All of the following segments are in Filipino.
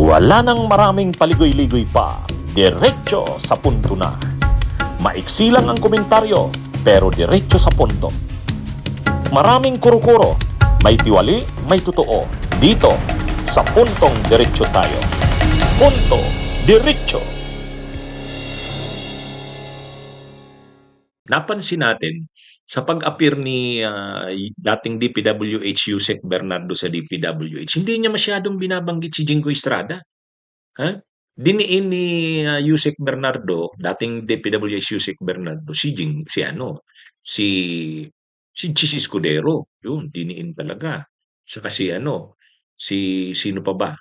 Wala nang maraming paligoy-ligoy pa, diretso sa punto na. Maiksi lang ang komentaryo, pero diretso sa punto. Maraming kuro-kuro, may tiwali, may totoo. Dito, sa puntong diretso tayo. Punto, diretso. Napansin natin sa pag-appear ni dating DPWH Yusek Bernardo sa DPWH, hindi niya masyadong binabanggit si Jingo Estrada. Ha? Diniin ni Yusek Bernardo, dating DPWH Yusek Bernardo, si Chis Escudero. Yun, diniin talaga. Saka si sino pa ba?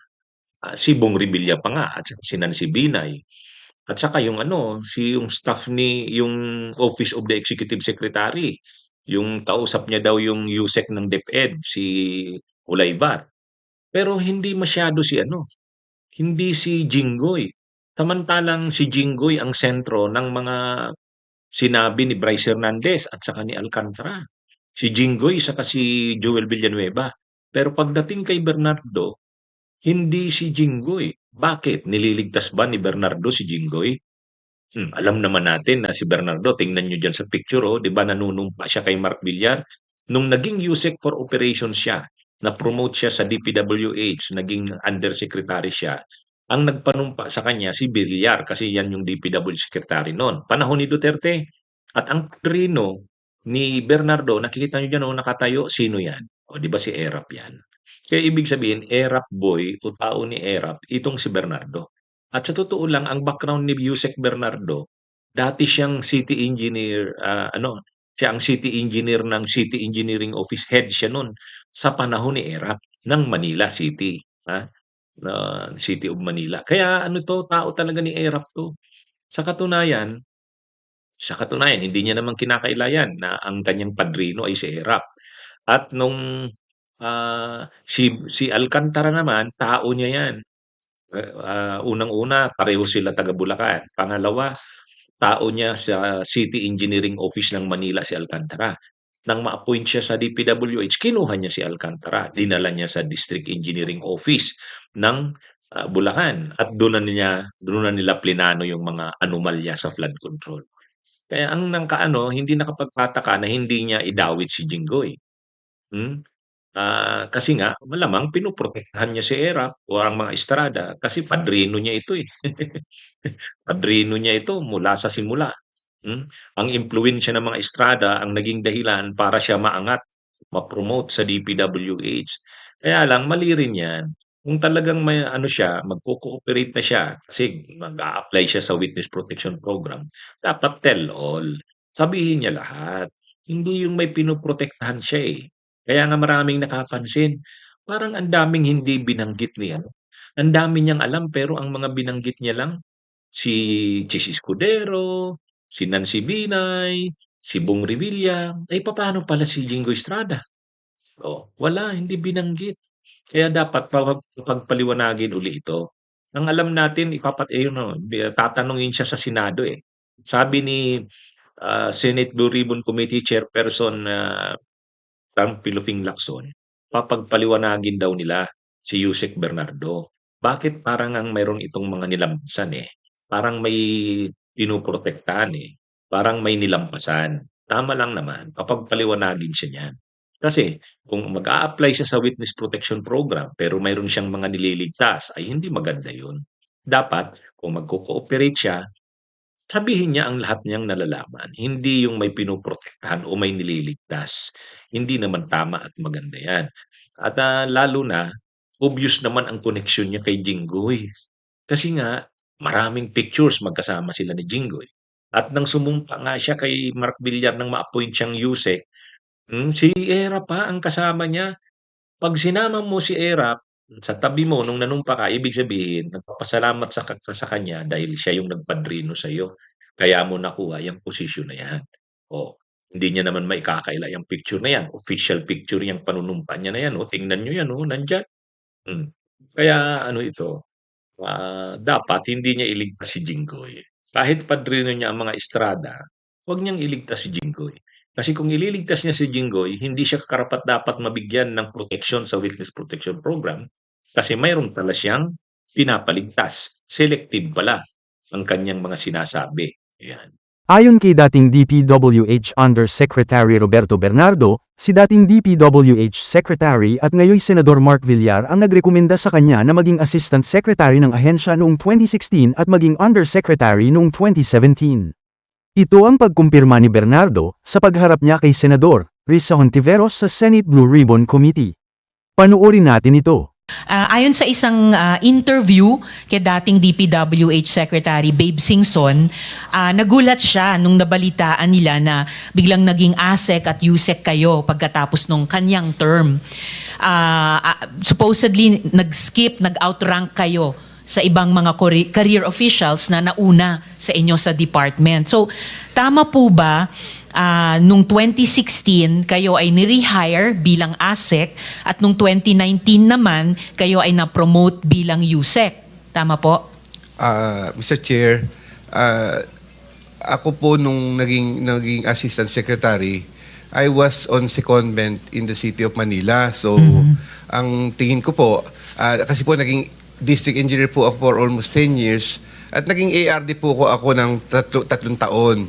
Si Bong Revilla pa nga, at saka si Nancy Binay. At saka yung staff yung Office of the Executive Secretary, yung kausap niya daw yung USEC ng DepEd, si Ulaybar. Pero hindi si Jinggoy. Samantalang si Jinggoy ang sentro ng mga sinabi ni Bryce Hernandez at saka ni Alcantara. Si Jinggoy saka si Joel Villanueva. Pero pagdating kay Bernardo, hindi si Jinggoy. Bakit? Nililigtas ba ni Bernardo si Jinggoy? Alam naman natin na si Bernardo, tingnan nyo dyan sa picture, oh, di ba nanunumpa siya kay Mark Villar? Nung naging USEC for Operations siya, na-promote siya sa DPWH, naging undersecretary siya, ang nagpanumpa sa kanya si Villar kasi yan yung DPWH secretary noon. Panahon ni Duterte. At ang padrino ni Bernardo, nakikita nyo dyan, oh, nakatayo, sino yan? O, di ba si Erap yan? Kaya ibig sabihin, Erap boy o tao ni Erap, itong si Bernardo. At sa totoo lang, ang background ni Yusek Bernardo, dati siyang city engineer, siya ang city engineer ng City Engineering Office, head siya noon sa panahon ni ERAP ng Manila City, na City of Manila. Kaya tao talaga ni ERAP 'to. Sa katunayan hindi niya naman kinakailayan na ang kanyang padrino ay si ERAP. At nung si Alcantara naman, tao niya 'yan. Unang-una, pareho sila taga Bulacan. Pangalawa, tao niya sa City Engineering Office ng Manila si Alcantara. Nang ma-appoint siya sa DPWH, kinuha niya si Alcantara. Dinala niya sa District Engineering Office ng Bulacan. At doon na nila plinano yung mga anomalya sa flood control. Kaya hindi nakapagpataka na hindi niya idawit si Jinggoy. Hmm? Kasi nga malamang pinoprotektahan niya si ERAP o ang mga Estrada kasi padrino niya ito, eh. Padrino niya ito mula sa simula. Ang impluwensya ng mga Estrada ang naging dahilan para siya maangat, ma-promote sa DPWH. Kaya lang mali rin 'yan. Kung talagang may siya, magko-cooperate na siya kasi mag-a-apply siya sa Witness Protection Program, dapat tell all. Sabihin niya lahat. Hindi yung may pinoprotektahan siya, eh. Kaya nga maraming nakapansin, parang ang daming hindi binanggit niya. Ang dami niyang alam pero ang mga binanggit niya lang si Chis Escudero, si Nancy Binay, si Bong Revilla, ay papaano pala si Jingo Estrada? Oh, wala, hindi binanggit. Kaya dapat pagpaliwanagin uli ito. Ang alam natin, tatanungin siya sa Senado eh. Sabi ni Senate Blue Ribbon Committee Chairperson Pilufing Lacson, papagpaliwanagin daw nila si Yusek Bernardo. Bakit parang ang mayroon itong mga nilampasan eh? Parang may pinoprotektahan eh. Parang may nilampasan. Tama lang naman, papagpaliwanagin siya niyan. Kasi kung mag-a-apply siya sa Witness Protection Program pero mayroon siyang mga nililigtas, ay hindi maganda yun. Dapat, kung magko-cooperate siya, sabihin niya ang lahat niyang nalalaman, hindi yung may pinoprotektahan o may nililigtas. Hindi naman tama at maganda yan. At lalo na, obvious naman ang koneksyon niya kay Jinggoy. Kasi nga, maraming pictures magkasama sila ni Jinggoy. At nang sumumpa nga siya kay Mark Villar nang ma-appoint siyang USEC, si Era pa ang kasama niya. 'Pag sinama mo si Erap sa tabi mo nung nanumpa ka, ibig sabihin nagpapasalamat ka sa kanya dahil siya yung nagpadrino sa'yo. Kaya mo nakuha yang posisyon na yan. Oh, hindi niya naman maikakaila yang picture na yan. Official picture yang panunumpa niya na yan. Oh, tingnan niyo yan, oh, nandiyan. Hmm. Kaya dapat hindi niya iligtas si Jinggoy. Kahit padrino niya ang mga Estrada, huwag niyang iligtas si Jinggoy. Kasi kung ililigtas niya si Jinggoy, hindi siya karapat-dapat mabigyan ng proteksyon sa Witness Protection Program kasi mayroon pala siyang pinapaligtas. Selective pala ang kanyang mga sinasabi. Ayan. Ayon kay dating DPWH Undersecretary Roberto Bernardo, si dating DPWH Secretary at ngayoy Senador Mark Villar ang nagrekomenda sa kanya na maging Assistant Secretary ng ahensya noong 2016 at maging Undersecretary noong 2017. Ito ang pagkumpirma ni Bernardo sa pagharap niya kay Senador Risa Hontiveros sa Senate Blue Ribbon Committee. Panuorin natin ito. Ayon sa isang interview kay dating DPWH Secretary Babe Singson, nagulat siya nung nabalitaan nila na biglang naging ASEC at USEC kayo pagkatapos nung kanyang term. Supposedly, nag-outrank kayo sa ibang mga career officials na nauna sa inyo sa department. So, tama po ba nung 2016 kayo ay ni-rehire bilang ASEC at nung 2019 naman kayo ay na-promote bilang USEC? Tama po? Mr. Chair, ako po nung naging Assistant Secretary, I was on secondment in the City of Manila. So, ang tingin ko po, kasi po naging District Engineer po ako for almost 10 years at naging ARD po ako ng 3 taon.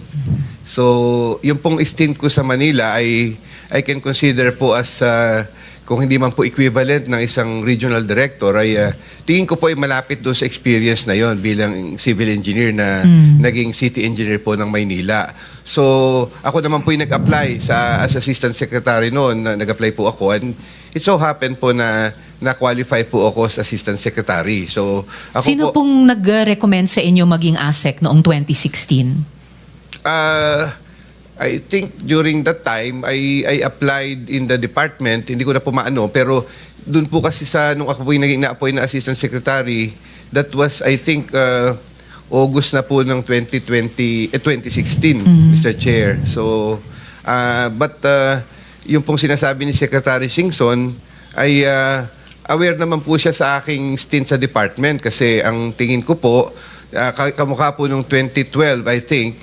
So, yung pong stint ko sa Manila ay I can consider po as kung hindi man po equivalent ng isang regional director ay tingin ko po ay malapit doon sa experience na yon bilang civil engineer na naging city engineer po ng Maynila. So, ako naman po yung nag-apply as assistant secretary noon, nag-apply po ako and it so happened po na na-qualify po ako as assistant secretary. So, ako Sino pong nag-recommend sa inyo maging ASEC noong 2016? I think during that time, I applied in the department, hindi ko na po maano, pero doon po kasi nung ako po yung naging na-appoint na assistant secretary, that was, I think, August na po ng 2016, Mr. Chair. So, but yung pong sinasabi ni Secretary Singson ay aware naman po siya sa aking stint sa department kasi ang tingin ko po, kamukha po nung 2012, I think,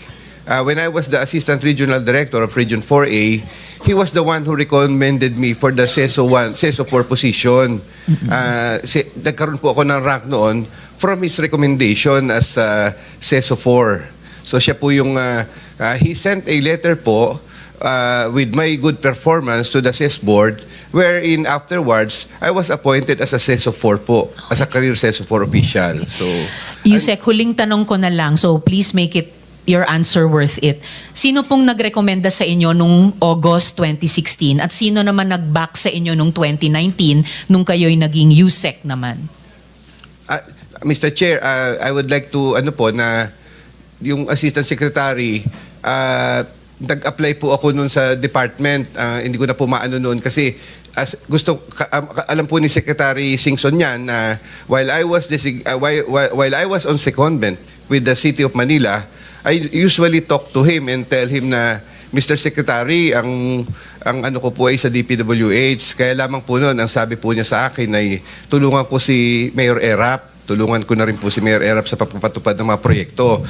when I was the Assistant Regional Director of Region 4A, he was the one who recommended me for the CESO 4 position. Nagkaroon po ako ng rank noon from his recommendation as CESO 4. So siya po yung, he sent a letter po with my good performance to the CES board wherein afterwards, I was appointed as a CESO 4 po, as a career CESO 4 official. So, Yusek, huling tanong ko na lang, so please make it your answer worth it. Sino pong nagrekomenda sa inyo nung August 2016 at sino naman nag-back sa inyo nung 2019 nung kayo'y naging USEC naman? Mr. Chair, I would like to, na yung Assistant Secretary, nag-apply po ako noon sa department. Hindi ko na po maano noon kasi alam po ni Secretary Singson yan na while I was on secondment with the City of Manila, I usually talk to him and tell him na Mr. Secretary, ang ano ko po ay sa DPWH. Kaya lamang po noon, ang sabi po niya sa akin ay tulungan ko si Mayor Erap. Tulungan ko na rin po si Mayor Erap sa pagpapatupad ng mga proyekto.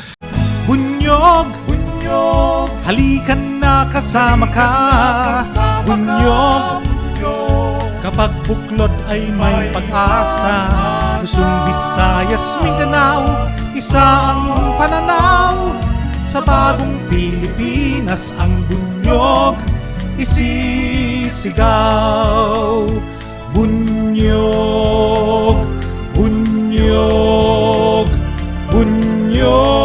Bunyog, bunyog, halikan na kasama ka. Bunyog, kapag buklod ay may pag-asa. Luzon, Visayas, Mindanao, isa ang pananaw. Sa bagong Pilipinas ang bunyog isisigaw. Bunyog, bunyog, bunyog.